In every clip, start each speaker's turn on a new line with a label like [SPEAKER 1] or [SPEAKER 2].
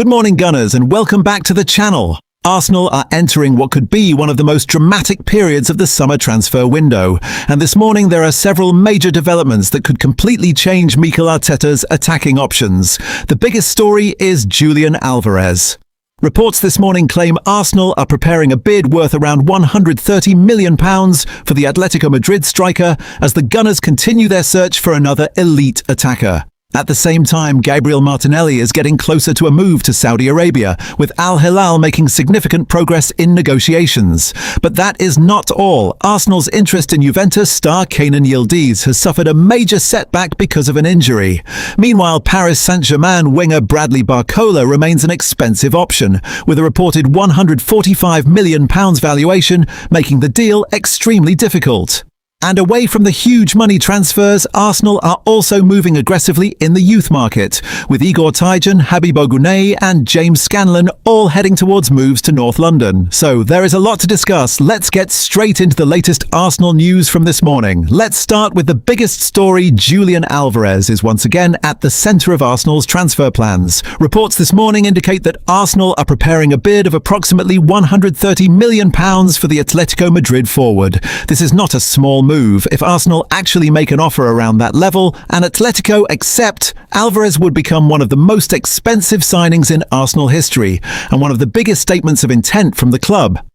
[SPEAKER 1] Good morning, Gunners, and welcome back to the channel. Arsenal are entering what could be one of the most dramatic periods of the summer transfer window, and this morning there are several major developments that could completely change Mikel Arteta's attacking options. The biggest story is Julian Alvarez. Reports this morning claim Arsenal are preparing a bid worth around £130 million for the Atletico Madrid striker as the Gunners continue their search for another elite attacker. At the same time, Gabriel Martinelli is getting closer to a move to Saudi Arabia, with Al Hilal making significant progress in negotiations. But that is not all. Arsenal's interest in Juventus star Yildiz has suffered a major setback because of an injury. Meanwhile, Paris Saint-Germain winger Bradley Barcola remains an expensive option, with a reported £145 million valuation, making the deal extremely difficult. And away from the huge money transfers, Arsenal are also moving aggressively in the youth market, with Igor Tyjan, Habib Oguneye and James Scanlon all heading towards moves to North London. So there is a lot to discuss. Let's get straight into the latest Arsenal news from this morning. Let's start with the biggest story. Julian Alvarez is once again at the centre of Arsenal's transfer plans. Reports this morning indicate that Arsenal are preparing a bid of approximately £130 million for the Atletico Madrid forward. This is not a small move. If Arsenal actually make an offer around that level and Atletico accept, Alvarez would become one of the most expensive signings in Arsenal history and one of the biggest statements of intent from the club.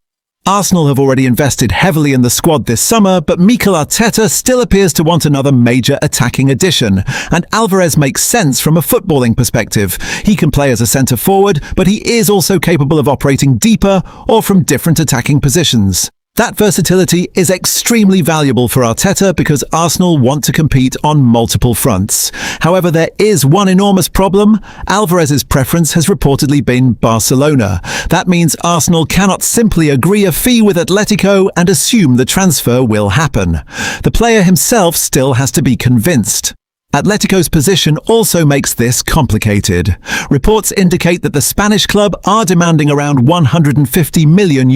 [SPEAKER 1] Arsenal have already invested heavily in the squad this summer, but Mikel Arteta still appears to want another major attacking addition, and Alvarez makes sense from a footballing perspective. He can play as a centre-forward, but he is also capable of operating deeper or from different attacking positions. That versatility is extremely valuable for Arteta because Arsenal want to compete on multiple fronts. However, there is one enormous problem. Alvarez's preference has reportedly been Barcelona. That means Arsenal cannot simply agree a fee with Atletico and assume the transfer will happen. The player himself still has to be convinced. Atletico's position also makes this complicated. Reports indicate that the Spanish club are demanding around €150 million,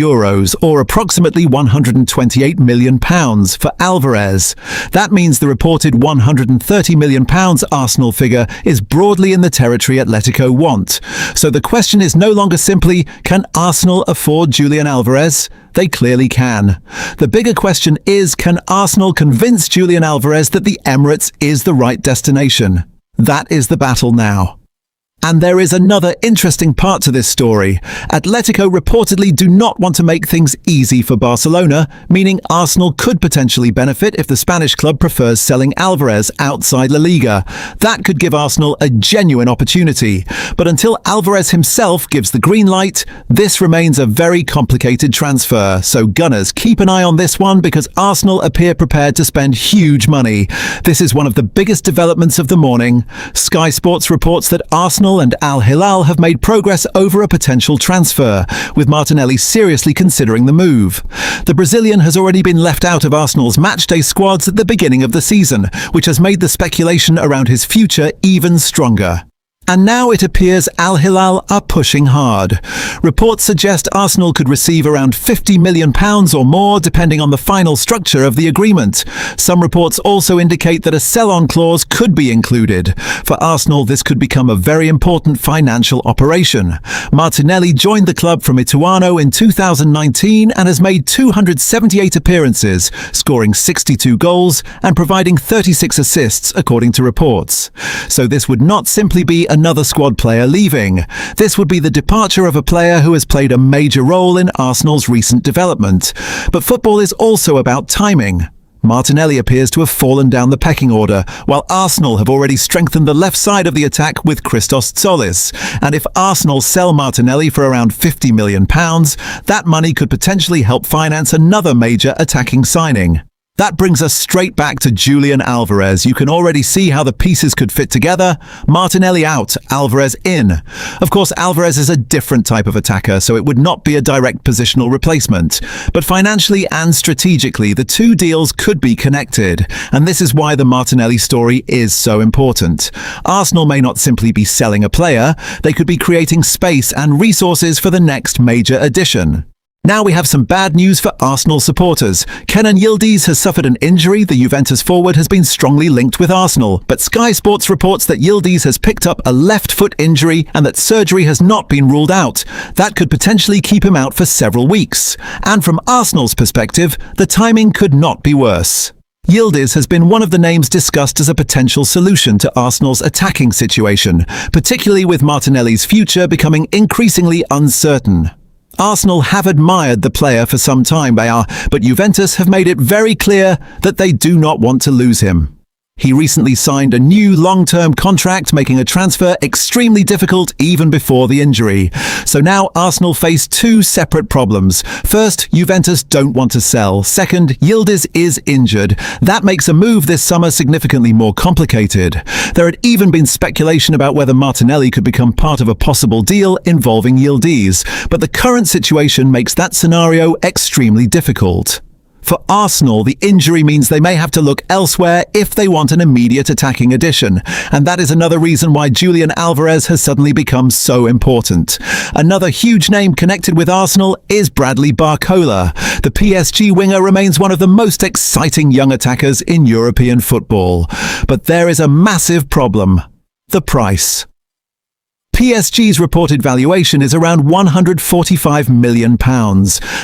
[SPEAKER 1] or approximately £128 million, for Alvarez. That means the reported £130 million Arsenal figure is broadly in the territory Atletico want. So the question is no longer simply, can Arsenal afford Julian Alvarez? They clearly can. The bigger question is, can Arsenal convince Julian Alvarez that the Emirates is the right destination? That is the battle now. And there is another interesting part to this story. Atletico reportedly do not want to make things easy for Barcelona, meaning Arsenal could potentially benefit if the Spanish club prefers selling Alvarez outside La Liga. That could give Arsenal a genuine opportunity. But until Alvarez himself gives the green light, this remains a very complicated transfer. So Gunners, keep an eye on this one because Arsenal appear prepared to spend huge money. This is one of the biggest developments of the morning. Sky Sports reports that Arsenal and Al Hilal have made progress over a potential transfer, with Martinelli seriously considering the move. The Brazilian has already been left out of Arsenal's matchday squads at the beginning of the season, which has made the speculation around his future even stronger. And now it appears Al Hilal are pushing hard. Reports suggest Arsenal could receive around £50 million or more depending on the final structure of the agreement. Some reports also indicate that a sell-on clause could be included. For Arsenal, this could become a very important financial operation. Martinelli joined the club from Ituano in 2019 and has made 278 appearances, scoring 62 goals and providing 36 assists according to reports. So this would not simply be another squad player leaving. This would be the departure of a player who has played a major role in Arsenal's recent development. But football is also about timing. Martinelli appears to have fallen down the pecking order, while Arsenal have already strengthened the left side of the attack with Christos Tzolis. And if Arsenal sell Martinelli for around £50 million, that money could potentially help finance another major attacking signing. That brings us straight back to Julian Alvarez. You can already see how the pieces could fit together. Martinelli out, Alvarez in. Of course, Alvarez is a different type of attacker, so it would not be a direct positional replacement. But financially and strategically, the two deals could be connected. And this is why the Martinelli story is so important. Arsenal may not simply be selling a player, they could be creating space and resources for the next major addition. Now we have some bad news for Arsenal supporters. Kenan Yildiz has suffered an injury. The Juventus forward has been strongly linked with Arsenal, but Sky Sports reports that Yildiz has picked up a left foot injury and that surgery has not been ruled out. That could potentially keep him out for several weeks. And from Arsenal's perspective, the timing could not be worse. Yildiz has been one of the names discussed as a potential solution to Arsenal's attacking situation, particularly with Martinelli's future becoming increasingly uncertain. Arsenal have admired the player for some time, but Juventus have made it very clear that they do not want to lose him. He recently signed a new long-term contract, making a transfer extremely difficult even before the injury. So now Arsenal face two separate problems. First, Juventus don't want to sell. Second, Yildiz is injured. That makes a move this summer significantly more complicated. There had even been speculation about whether Martinelli could become part of a possible deal involving Yildiz, but the current situation makes that scenario extremely difficult. For Arsenal, the injury means they may have to look elsewhere if they want an immediate attacking addition, and that is another reason why Julian Alvarez has suddenly become so important. Another huge name connected with Arsenal is Bradley Barcola. The PSG winger remains one of the most exciting young attackers in European football. But there is a massive problem: the price. PSG's reported valuation is around £145 million,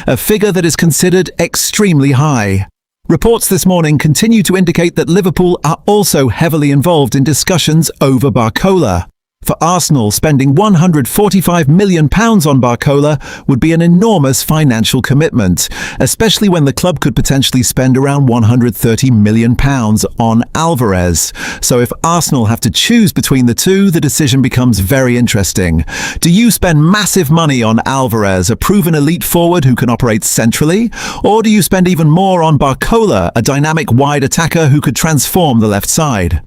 [SPEAKER 1] a figure that is considered extremely high. Reports this morning continue to indicate that Liverpool are also heavily involved in discussions over Barcola. For Arsenal, spending £145 million on Barcola would be an enormous financial commitment, especially when the club could potentially spend around £130 million on Álvarez. So if Arsenal have to choose between the two, the decision becomes very interesting. Do you spend massive money on Álvarez, a proven elite forward who can operate centrally? Or do you spend even more on Barcola, a dynamic wide attacker who could transform the left side?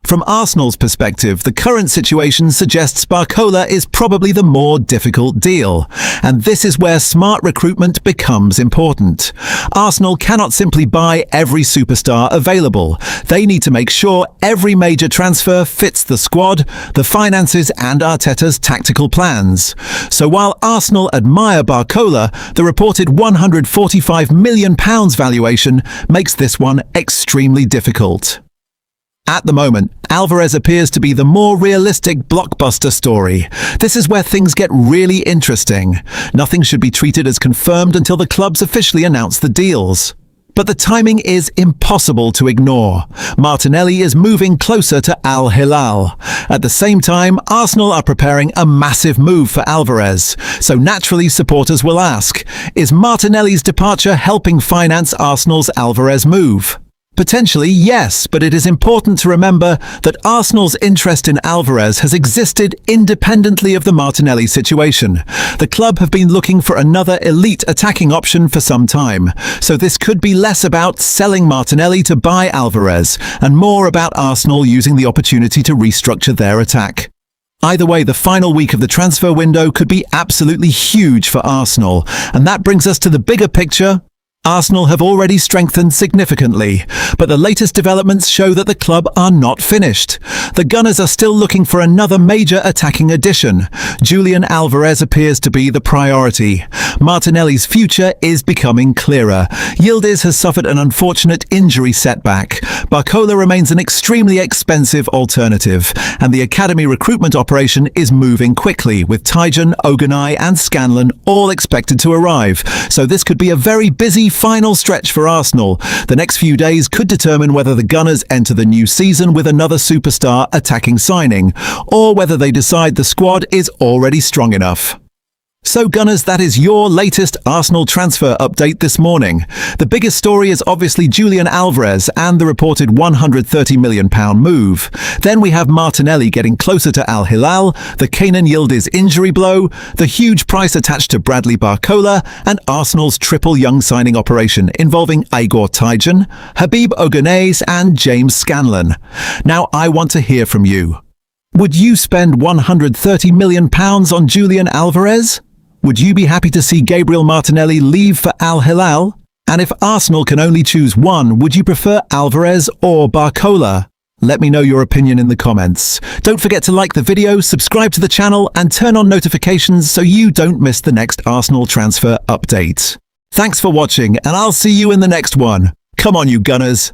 [SPEAKER 1] From Arsenal's perspective, the current situation suggests Barcola is probably the more difficult deal, and this is where smart recruitment becomes important. Arsenal cannot simply buy every superstar available. They need to make sure every major transfer fits the squad, the finances, and Arteta's tactical plans. So while Arsenal admire Barcola, the reported £145 million valuation makes this one extremely difficult. At the moment, Álvarez appears to be the more realistic blockbuster story. This is where things get really interesting. Nothing should be treated as confirmed until the clubs officially announce the deals. But the timing is impossible to ignore. Martinelli is moving closer to Al Hilal. At the same time, Arsenal are preparing a massive move for Álvarez. So naturally, supporters will ask, is Martinelli's departure helping finance Arsenal's Álvarez move? Potentially, yes, but it is important to remember that Arsenal's interest in Álvarez has existed independently of the Martinelli situation. The club have been looking for another elite attacking option for some time, so this could be less about selling Martinelli to buy Álvarez, and more about Arsenal using the opportunity to restructure their attack. Either way, the final week of the transfer window could be absolutely huge for Arsenal, and that brings us to the bigger picture. Arsenal have already strengthened significantly, but the latest developments show that the club are not finished. The Gunners are still looking for another major attacking addition. Julian Alvarez appears to be the priority. Martinelli's future is becoming clearer. Yildiz has suffered an unfortunate injury setback. Barcola remains an extremely expensive alternative, and the academy recruitment operation is moving quickly, with Tyjon, Ogunai and Scanlon all expected to arrive. So this could be a very busy final stretch for Arsenal. The next few days could determine whether the Gunners enter the new season with another superstar attacking signing, or whether they decide the squad is already strong enough. So Gunners, that is your latest Arsenal transfer update this morning. The biggest story is obviously Julian Alvarez and the reported £130 million move. Then we have Martinelli getting closer to Al Hilal, the Kenan Yildiz injury blow, the huge price attached to Bradley Barcola, and Arsenal's triple young signing operation involving Igor Tyjon, Habib Ogunay and James Scanlon. Now I want to hear from you. Would you spend £130 million on Julian Alvarez? Would you be happy to see Gabriel Martinelli leave for Al Hilal? And if Arsenal can only choose one, would you prefer Alvarez or Barcola? Let me know your opinion in the comments. Don't forget to like the video, subscribe to the channel, and turn on notifications so you don't miss the next Arsenal transfer update. Thanks for watching, and I'll see you in the next one. Come on, you Gunners!